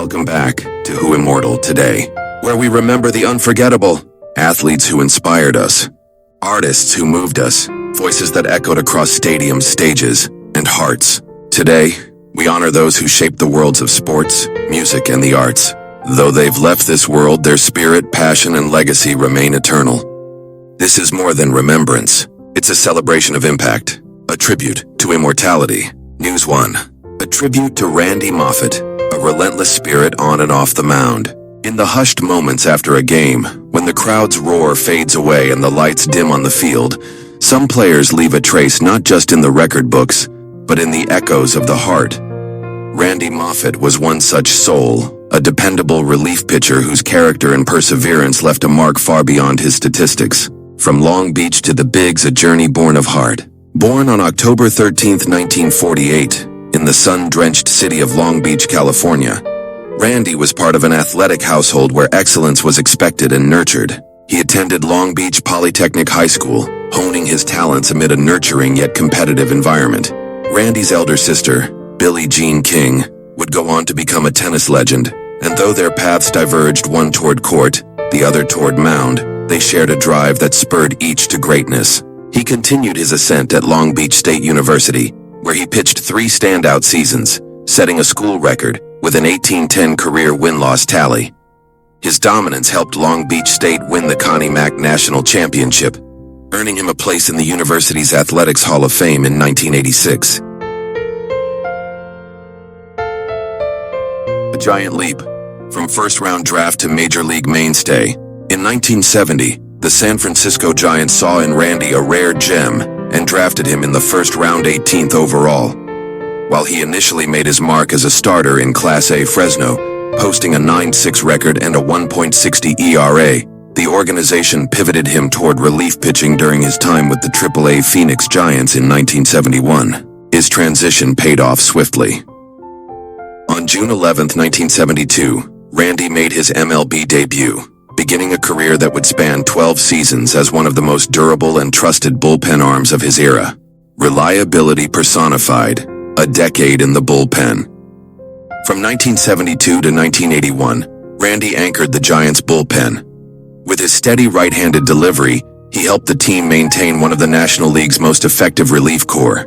Welcome back to Who Immortal today, where we remember the unforgettable, athletes who inspired us, artists who moved us, voices that echoed across stadiums, stages, and hearts. Today, we honor those who shaped the worlds of sports, music, and the arts. Though they've left this world, their spirit, passion, and legacy remain eternal. This is more than remembrance. It's a celebration of impact, a tribute to immortality. News 1. A tribute to Randy Moffitt, a relentless spirit on and off the mound. In the hushed moments after a game, when the crowd's roar fades away and the lights dim on the field, some players leave a trace not just in the record books, but in the echoes of the heart. Randy Moffitt was one such soul, a dependable relief pitcher whose character and perseverance left a mark far beyond his statistics. From Long Beach to the Bigs, a journey born of heart. Born on October 13, 1948, in the sun-drenched city of Long Beach, California, Randy was part of an athletic household where excellence was expected and nurtured. He attended Long Beach Polytechnic High School, honing his talents amid a nurturing yet competitive environment. Randy's elder sister, Billie Jean King, would go on to become a tennis legend, and though their paths diverged, one toward court, the other toward mound, they shared a drive that spurred each to greatness. He continued his ascent at Long Beach State University, where he pitched 3 standout seasons, setting a school record with an 18-10 career win-loss tally. His dominance helped Long Beach State win the Connie Mack National Championship, earning him a place in the university's Athletics Hall of Fame in 1986. A giant leap, from first-round draft to major league mainstay. In 1970, the San Francisco Giants saw in Randy a rare gem and drafted him in the first round 18th overall. While he initially made his mark as a starter in Class A Fresno, posting a 9.6 record and a 1.60 ERA, the organization pivoted him toward relief pitching during his time with the AAA Phoenix Giants in 1971. His transition paid off swiftly. On June 11, 1972, Randy made his MLB debut, beginning a career that would span 12 seasons as one of the most durable and trusted bullpen arms of his era. Reliability personified, a decade in the bullpen. From 1972 to 1981, Randy anchored the Giants' bullpen. With his steady right-handed delivery, he helped the team maintain one of the National League's most effective relief corps.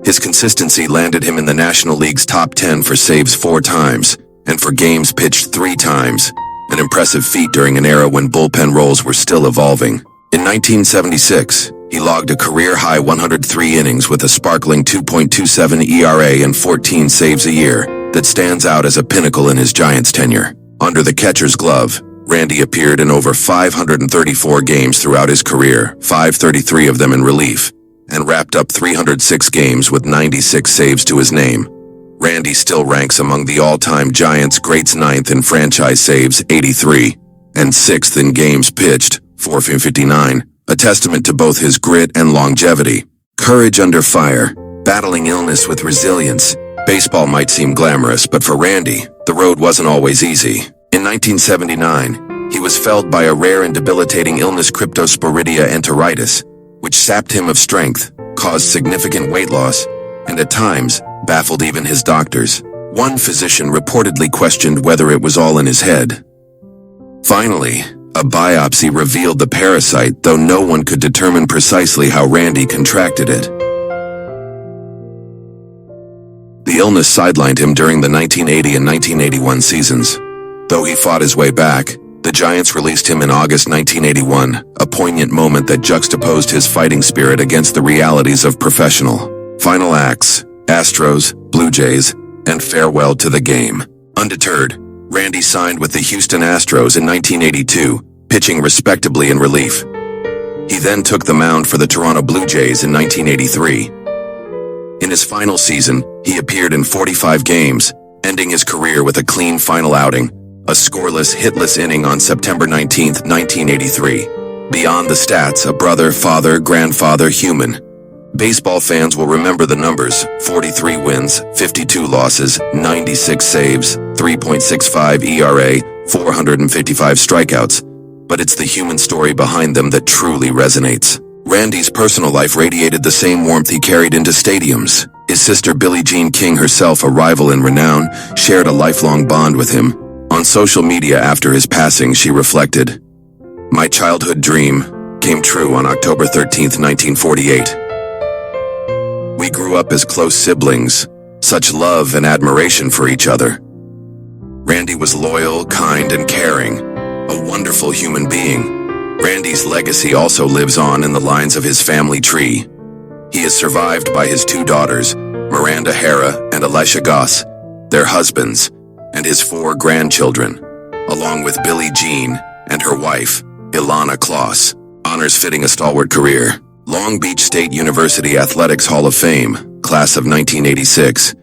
His consistency landed him in the National League's top 10 for saves 4 times, and for games pitched 3 times, an impressive feat during an era when bullpen roles were still evolving. In 1976, he logged a career-high 103 innings with a sparkling 2.27 ERA and 14 saves a year that stands out as a pinnacle in his Giants tenure. Under the catcher's glove, Randy appeared in over 534 games throughout his career, 533 of them in relief, and wrapped up 306 games with 96 saves to his name. Randy still ranks among the all-time Giants greats, 9th in franchise saves, 83, and 6th in games pitched, 459, a testament to both his grit and longevity. Courage under fire, battling illness with resilience. Baseball might seem glamorous, but for Randy, the road wasn't always easy. In 1979, he was felled by a rare and debilitating illness, cryptosporidia enteritis, which sapped him of strength, caused significant weight loss, and at times, baffled even his doctors. One physician reportedly questioned whether it was all in his head. Finally, a biopsy revealed the parasite, though no one could determine precisely how Randy contracted it. The illness sidelined him during the 1980 and 1981 seasons. Though he fought his way back, the Giants released him in August 1981, a poignant moment that juxtaposed his fighting spirit against the realities of professional. Final acts, Astros, Blue Jays, and farewell to the game. Undeterred, Randy signed with the Houston Astros in 1982, pitching respectably in relief. He then took the mound for the Toronto Blue Jays in 1983. In his final season, he appeared in 45 games, ending his career with a clean final outing, a scoreless, hitless inning on September 19, 1983. Beyond the stats, a brother, father, grandfather, human. Baseball fans will remember the numbers: 43 wins, 52 losses, 96 saves, 3.65 ERA, 455 strikeouts. But it's the human story behind them that truly resonates. Randy's personal life radiated the same warmth he carried into stadiums. His sister Billie Jean King, herself a rival in renown, shared a lifelong bond with him. On social media after his passing, she reflected, "My childhood dream came true on October 13, 1948. We grew up as close siblings, such love and admiration for each other. Randy was loyal, kind, and caring, a wonderful human being." Randy's legacy also lives on in the lines of his family tree. He is survived by his two daughters, Miranda Hara and Alicia Goss, their husbands, and his 4 grandchildren, along with Billie Jean and her wife, Ilana Kloss. Honors fitting a stalwart career. Long Beach State University Athletics Hall of Fame, class of 1986.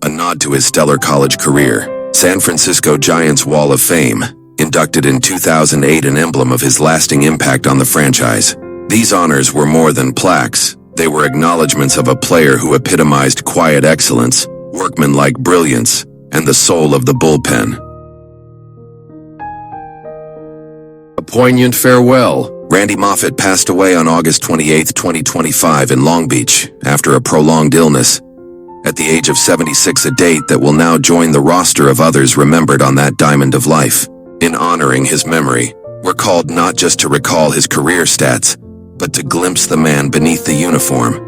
A nod to his stellar college career. San Francisco Giants Wall of Fame, inducted in 2008, an emblem of his lasting impact on the franchise. These honors were more than plaques. They were acknowledgments of a player who epitomized quiet excellence, workmanlike brilliance, and the soul of the bullpen. A poignant farewell. Randy Moffitt passed away on August 28, 2025 in Long Beach after a prolonged illness. At the age of 76, a date that will now join the roster of others remembered on that diamond of life. In honoring his memory, we're called not just to recall his career stats, but to glimpse the man beneath the uniform.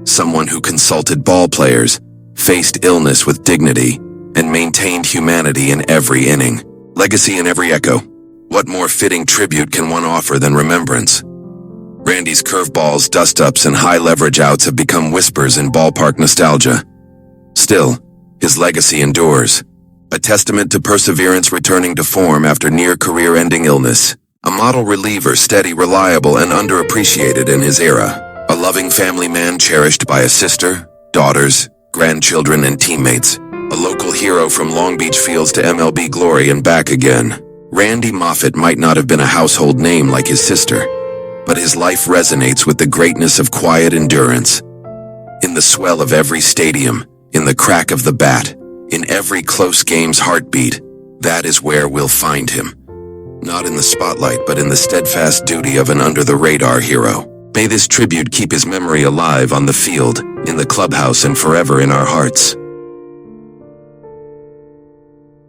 Someone who consulted ball players, faced illness with dignity, and maintained humanity in every inning. Legacy in every echo. What more fitting tribute can one offer than remembrance? Randy's curveballs, dust-ups, and high-leverage outs have become whispers in ballpark nostalgia. Still, his legacy endures. A testament to perseverance returning to form after near-career-ending illness. A model reliever, steady, reliable, and underappreciated in his era. A loving family man cherished by a sister, daughters, grandchildren, and teammates. A local hero from Long Beach Fields to MLB glory and back again. Randy Moffitt might not have been a household name like his sister, but his life resonates with the greatness of quiet endurance. In the swell of every stadium, in the crack of the bat, in every close game's heartbeat, that is where we'll find him. Not in the spotlight, but in the steadfast duty of an under-the-radar hero. May this tribute keep his memory alive on the field, in the clubhouse, and forever in our hearts.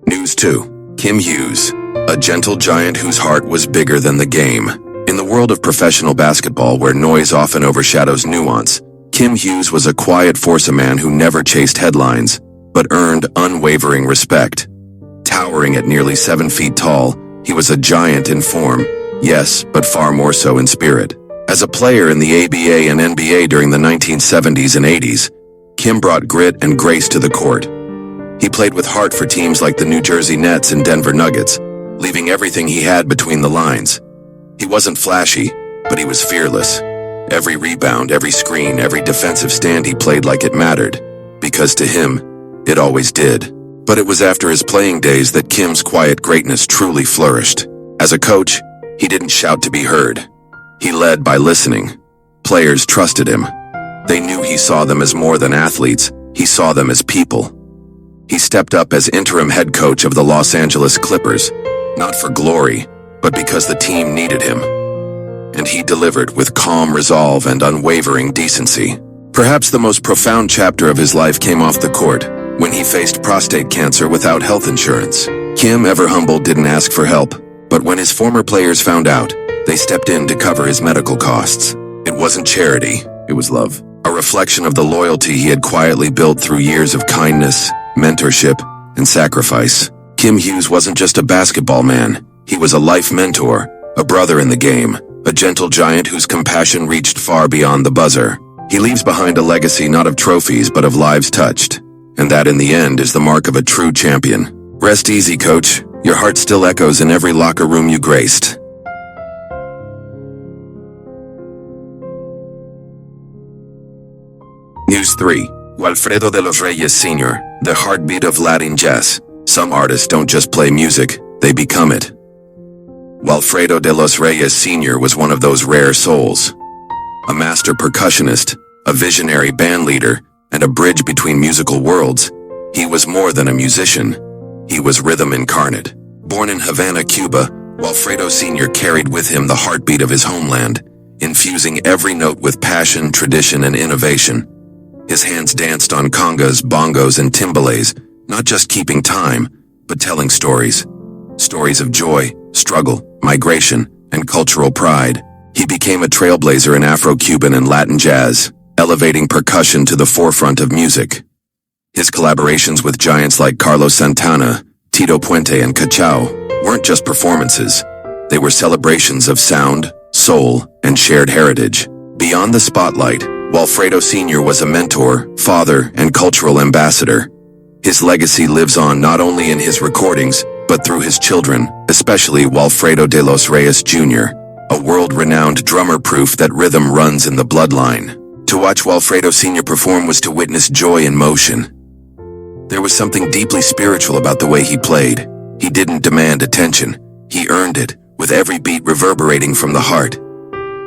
News 2. Kim Hughes, a gentle giant whose heart was bigger than the game. In the world of professional basketball, where noise often overshadows nuance, Kim Hughes was a quiet force, a man who never chased headlines, but earned unwavering respect. Towering at nearly 7 feet tall, he was a giant in form, yes, but far more so in spirit. As a player in the ABA and NBA during the 1970s and 80s, Kim brought grit and grace to the court. He played with heart for teams like the New Jersey Nets and Denver Nuggets, leaving everything he had between the lines. He wasn't flashy, but he was fearless. Every rebound, every screen, every defensive stand, he played like it mattered, because to him, it always did. But it was after his playing days that Kim's quiet greatness truly flourished. As a coach, he didn't shout to be heard. He led by listening. Players trusted him. They knew he saw them as more than athletes, he saw them as people. He stepped up as interim head coach of the Los Angeles Clippers, not for glory, but because the team needed him. And he delivered with calm resolve and unwavering decency. Perhaps the most profound chapter of his life came off the court, when he faced prostate cancer without health insurance. Kim, ever humble, didn't ask for help, but when his former players found out, they stepped in to cover his medical costs. It wasn't charity, it was love. A reflection of the loyalty he had quietly built through years of kindness, mentorship, and sacrifice. Kim Hughes wasn't just a basketball man. He was a life mentor, a brother in the game, a gentle giant whose compassion reached far beyond the buzzer. He leaves behind a legacy not of trophies but of lives touched, and that in the end is the mark of a true champion. Rest easy, coach. Your heart still echoes in every locker room you graced. News 3. Walfredo de los Reyes Sr., the heartbeat of Latin jazz. Some artists don't just play music, they become it. Walfredo de los Reyes Sr. was one of those rare souls. A master percussionist, a visionary bandleader, and a bridge between musical worlds. He was more than a musician. He was rhythm incarnate. Born in Havana, Cuba, Walfredo Sr. carried with him the heartbeat of his homeland, infusing every note with passion, tradition, and innovation. His hands danced on congas, bongos, and timbales, not just keeping time, but telling stories. Stories of joy, struggle, migration, and cultural pride. He became a trailblazer in Afro-Cuban and Latin jazz, elevating percussion to the forefront of music. His collaborations with giants like Carlos Santana, Tito Puente, and Cachao weren't just performances. They were celebrations of sound, soul, and shared heritage. Beyond the spotlight, Walfredo Sr. was a mentor, father, and cultural ambassador. His legacy lives on not only in his recordings, but through his children, especially Walfredo de los Reyes Jr., a world-renowned drummer, proof that rhythm runs in the bloodline. To watch Walfredo Sr. perform was to witness joy in motion. There was something deeply spiritual about the way he played. He didn't demand attention. He earned it, with every beat reverberating from the heart.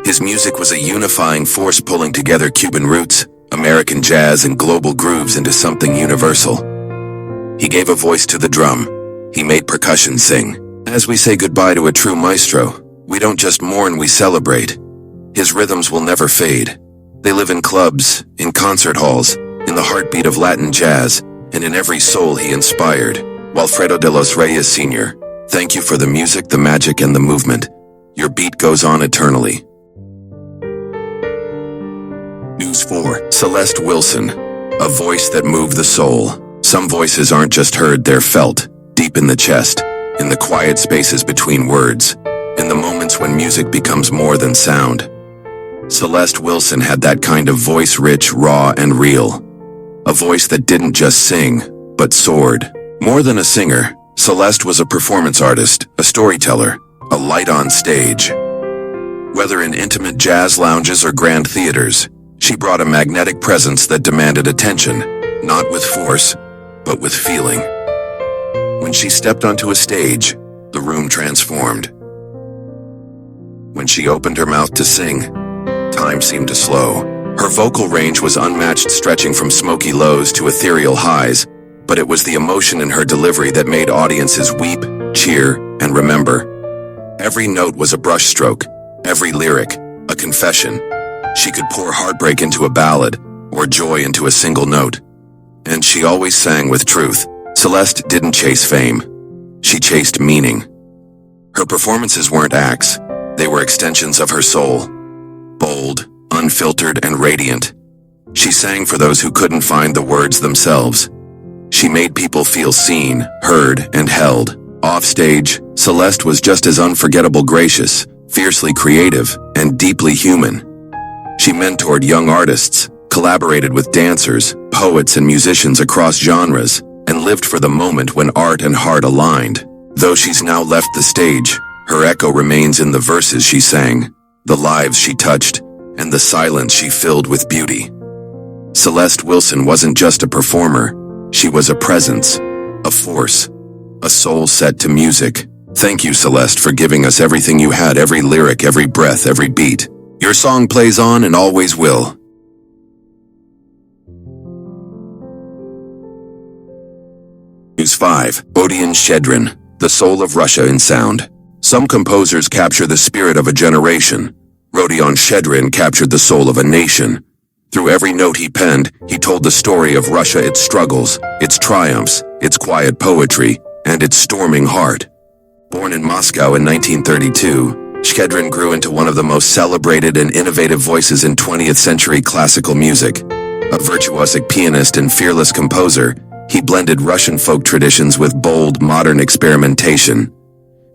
His music was a unifying force, pulling together Cuban roots, American jazz, and global grooves into something universal. He gave a voice to the drum. He made percussion sing. As we say goodbye to a true maestro, we don't just mourn, we celebrate. His rhythms will never fade. They live in clubs, in concert halls, in the heartbeat of Latin jazz, and in every soul he inspired. Walfredo de los Reyes Sr., thank you for the music, the magic, and the movement. Your beat goes on eternally. News 4. Celeste Wilson, a voice that moved the soul. Some voices aren't just heard, they're felt, deep in the chest, in the quiet spaces between words, in the moments when music becomes more than sound. Celeste Wilson had that kind of voice, rich, raw, and real. A voice that didn't just sing, but soared. More than a singer, Celeste was a performance artist, a storyteller, a light on stage. Whether in intimate jazz lounges or grand theaters, she brought a magnetic presence that demanded attention, not with force, but with feeling. When she stepped onto a stage, the room transformed. When she opened her mouth to sing, time seemed to slow. Her vocal range was unmatched, stretching from smoky lows to ethereal highs, but it was the emotion in her delivery that made audiences weep, cheer, and remember. Every note was a brushstroke, every lyric, a confession. She could pour heartbreak into a ballad, or joy into a single note. And she always sang with truth. Celeste didn't chase fame. She chased meaning. Her performances weren't acts. They were extensions of her soul. Bold, unfiltered, and radiant. She sang for those who couldn't find the words themselves. She made people feel seen, heard, and held. Offstage, Celeste was just as unforgettable, gracious, fiercely creative, and deeply human. She mentored young artists, collaborated with dancers, poets, and musicians across genres, and lived for the moment when art and heart aligned. Though she's now left the stage, her echo remains in the verses she sang, the lives she touched, and the silence she filled with beauty. Celeste Wilson wasn't just a performer, she was a presence, a force, a soul set to music. Thank you, Celeste, for giving us everything you had, every lyric, every breath, every beat. Your song plays on and always will. News 5. Rodion Shchedrin, the soul of Russia in sound. Some composers capture the spirit of a generation. Rodion Shchedrin captured the soul of a nation. Through every note he penned, he told the story of Russia, its struggles, its triumphs, its quiet poetry, and its storming heart. Born in Moscow in 1932, Shchedrin grew into one of the most celebrated and innovative voices in 20th century classical music. A virtuosic pianist and fearless composer, he blended Russian folk traditions with bold, modern experimentation.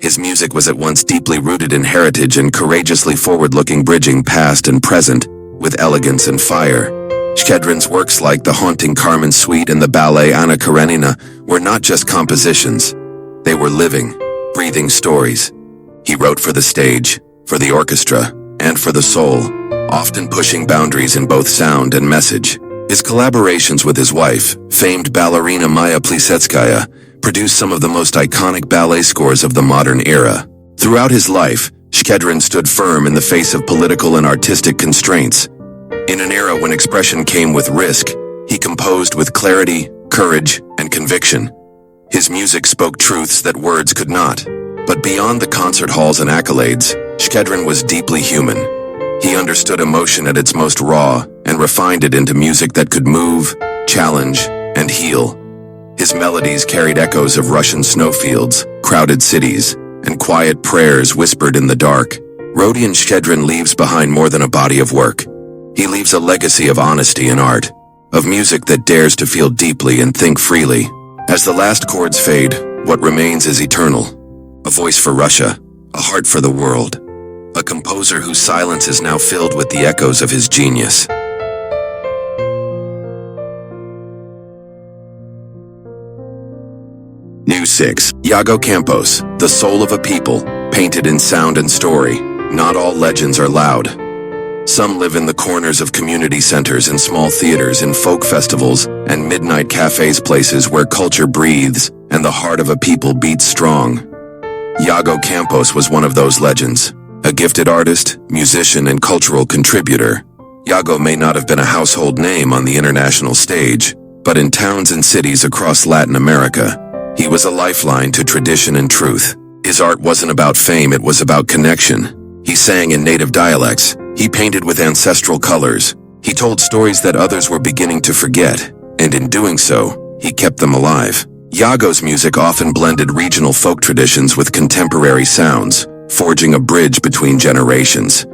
His music was at once deeply rooted in heritage and courageously forward-looking, bridging past and present with elegance and fire. Shchedrin's works like the haunting Carmen Suite and the ballet Anna Karenina were not just compositions. They were living, breathing stories. He wrote for the stage, for the orchestra, and for the soul, often pushing boundaries in both sound and message. His collaborations with his wife, famed ballerina Maya Plisetskaya, produced some of the most iconic ballet scores of the modern era. Throughout his life, Shchedrin stood firm in the face of political and artistic constraints. In an era when expression came with risk, he composed with clarity, courage, and conviction. His music spoke truths that words could not. But beyond the concert halls and accolades, Shchedrin was deeply human. He understood emotion at its most raw and refined it into music that could move, challenge, and heal. His melodies carried echoes of Russian snowfields, crowded cities, and quiet prayers whispered in the dark. Rodion Shchedrin leaves behind more than a body of work. He leaves a legacy of honesty and art, of music that dares to feel deeply and think freely. As the last chords fade, what remains is eternal. A voice for Russia, a heart for the world, a composer whose silence is now filled with the echoes of his genius. News 6. Yago Campos, the soul of a people, painted in sound and story. Not all legends are loud. Some live in the corners of community centers and small theaters, in folk festivals and midnight cafes, places where culture breathes and the heart of a people beats strong. Yago Campos was one of those legends. A gifted artist, musician, and cultural contributor, Yago may not have been a household name on the international stage, but in towns and cities across Latin America, he was a lifeline to tradition and truth. His art wasn't about fame, it was about connection. He sang in native dialects. He painted with ancestral colors. He told stories that others were beginning to forget, and in doing so, he kept them alive. Yago's music often blended regional folk traditions with contemporary sounds, forging a bridge between generations.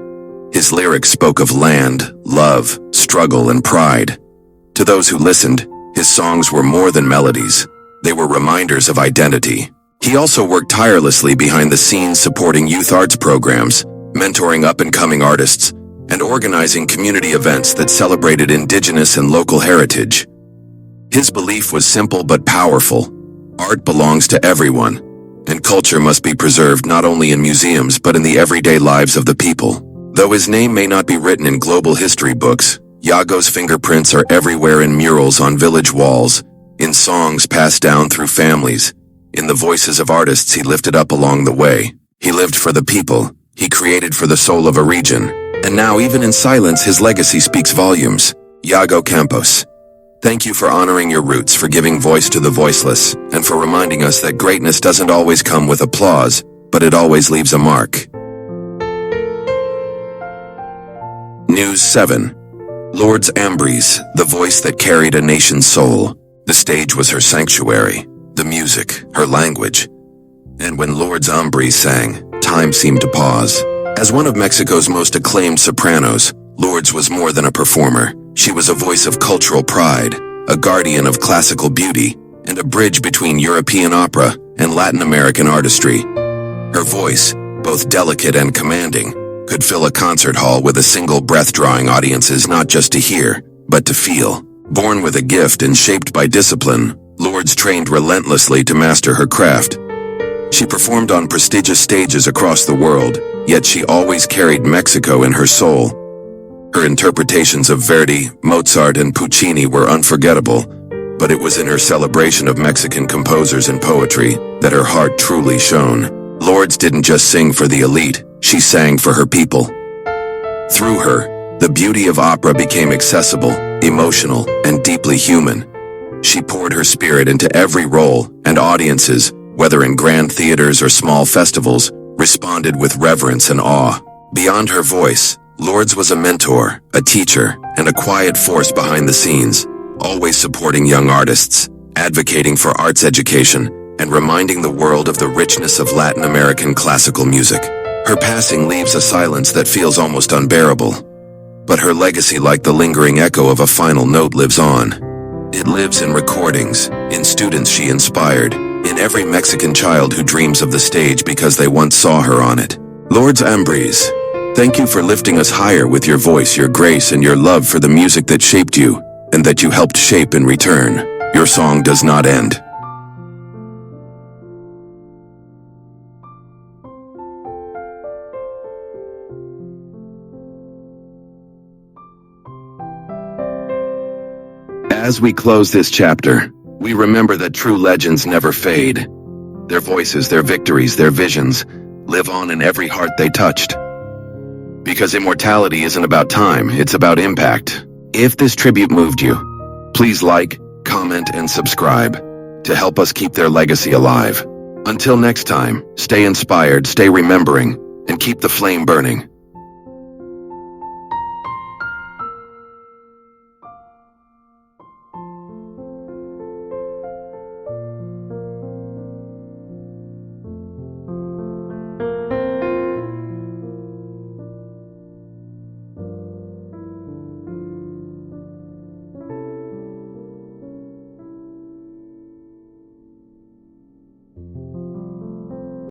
His lyrics spoke of land, love, struggle, and pride. To those who listened, his songs were more than melodies. They were reminders of identity. He also worked tirelessly behind the scenes, supporting youth arts programs, mentoring up-and-coming artists, and organizing community events that celebrated indigenous and local heritage. His belief was simple but powerful. Art belongs to everyone, and culture must be preserved not only in museums but in the everyday lives of the people. Though his name may not be written in global history books, Yago's fingerprints are everywhere, in murals on village walls, in songs passed down through families, in the voices of artists he lifted up along the way. He lived for the people. He created for the soul of a region. And now, even in silence, his legacy speaks volumes. Yago Campos, thank you for honoring your roots, for giving voice to the voiceless, and for reminding us that greatness doesn't always come with applause, but it always leaves a mark. News 7. Lourdes Ambriz, the voice that carried a nation's soul. The stage was her sanctuary, the music, her language. And when Lourdes Ambriz sang, time seemed to pause. As one of Mexico's most acclaimed sopranos, Lourdes was more than a performer. She was a voice of cultural pride, a guardian of classical beauty, and a bridge between European opera and Latin American artistry. Her voice, both delicate and commanding, could fill a concert hall with a single breath, drawing audiences not just to hear, but to feel. Born with a gift and shaped by discipline, Lourdes trained relentlessly to master her craft. She performed on prestigious stages across the world, yet she always carried Mexico in her soul. Her interpretations of Verdi, Mozart, and Puccini were unforgettable, but it was in her celebration of Mexican composers and poetry that her heart truly shone. Lourdes didn't just sing for the elite, she sang for her people. Through her, the beauty of opera became accessible, emotional, and deeply human. She poured her spirit into every role, and audiences, whether in grand theaters or small festivals, responded with reverence and awe. Beyond her voice, Lourdes was a mentor, a teacher, and a quiet force behind the scenes, always supporting young artists, advocating for arts education, and reminding the world of the richness of Latin American classical music. Her passing leaves a silence that feels almost unbearable. But her legacy, like the lingering echo of a final note, lives on. It lives in recordings, in students she inspired, in every Mexican child who dreams of the stage because they once saw her on it. Lourdes Ambriz, thank you for lifting us higher with your voice, your grace, and your love for the music that shaped you, and that you helped shape in return. Your song does not end. As we close this chapter, we remember that true legends never fade. Their voices, their victories, their visions live on in every heart they touched. Because immortality isn't about time, it's about impact. If this tribute moved you, please like, comment, and subscribe to help us keep their legacy alive. Until next time, stay inspired, stay remembering, and keep the flame burning.